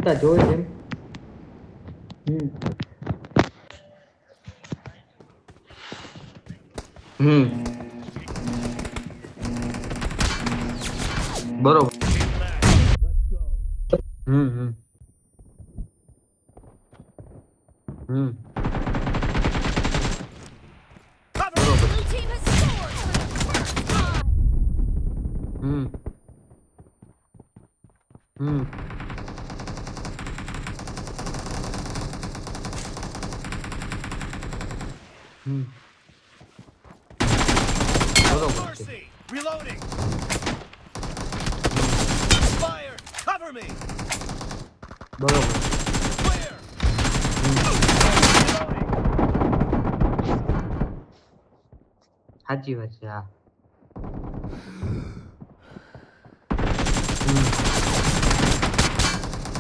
હાલતા જોઈ એમ બરોબર Reloading. Fire! Cover me. બરોબર Clear. Reloading. સાચી વાત છે હા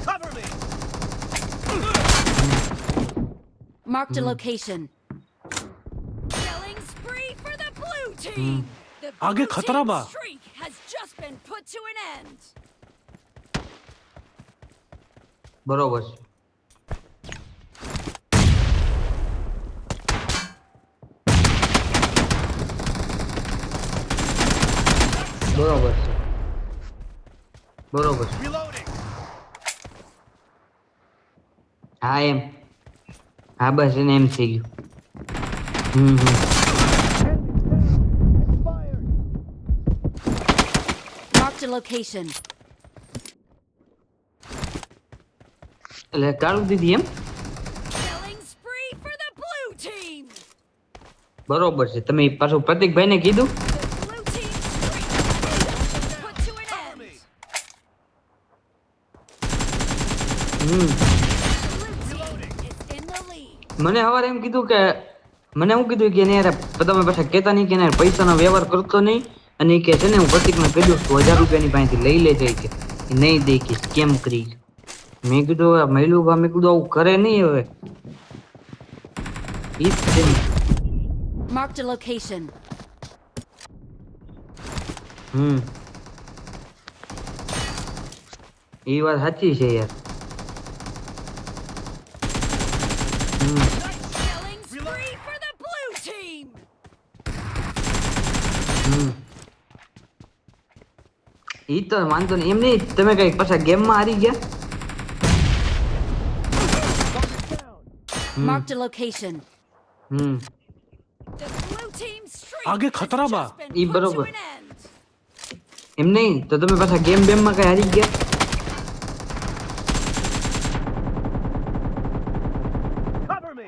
Cover me. Marked a location. Killing spree for the blue team. The आगे blue खतरा team's बा। streak has just been put to an end. બરોબર છે બરોબર છે બરોબર છે Reloading. હા એમ હા બસ એને એમ થઈ ગયું Fire. Marked a location. એટલે કાઢું દીધી એમ Killing spree for the blue team. બરોબર છે તમે પાછું પ્રતિકભાઈને કીધું The blue team's streak has just been put to an Cover end. me. The blue team is in the lead. મને સવારે એમ કીધું કે મને એવું કીધું કે એને યાર તમે પાછા કહેતા નહીં કે એને પૈસાનો વ્યવહાર કરતો નહીં અને ઈ કે છે ને હું પ્રતિકને કહી દઉં છું 1000 રૂપિયાની પાસેથી લઈ લે જાય કે ઈ નહીં દે કે સ્કેમ કરી મેં કીધું હવે મહિલું બા મેં કીધું આવું કરે નહીં હવે ઈ જ છે ને. Marked a location. એ વાત સાચી છે યાર Killing spree for the blue team. ઈ તો વાંધો નહીં એમ નહીં તમે કઈ પાછા ગેમમાં હારી ગયા Marked a location. The blue team's streak आगे has खतरा बा। just been E put to બરોબર an end. એમ નહીં તો તમે પાછા બેમમાં કઈ હારી ગયા Cover me.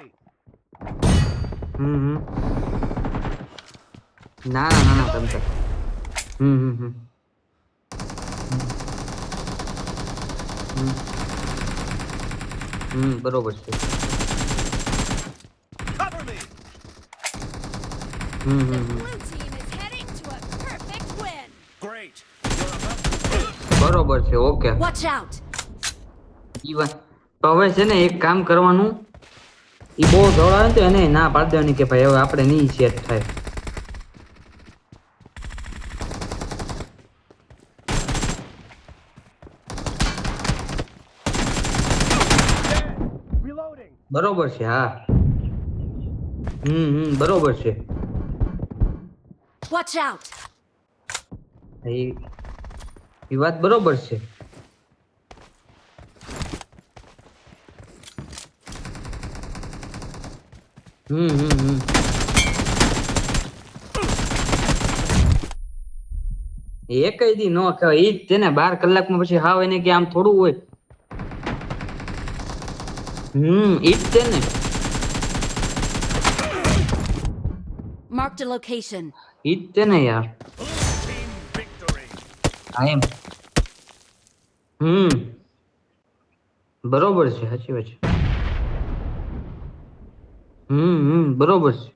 ના ના ના ના તમે તો બરોબર છે Cover me. The blue team is heading to a perfect win. Great. You're about to બરોબર છે ઓકે Watch out. ઈ વાત તો હવે છે ને એક કામ કરવાનું ઈ બહુ દોડાવે ને તો એને ના પાડી દેવાની કે ભાઈ હવે આપણે નહીં સેટ થાય Reloading. બરોબર છે હા બરોબર છે Watch out. એ વાત બરોબર છે એક દી નો કહેવાય ઈ જ તેને 12 કલાકમાં પછી હાવ એને કે આમ થોડું હોય ઈ જ છે ને Marked a location. ઈ જ છે ને યાર Blue team victory. હા એમ બરોબર છે સાચી વાત છે બરોબર છે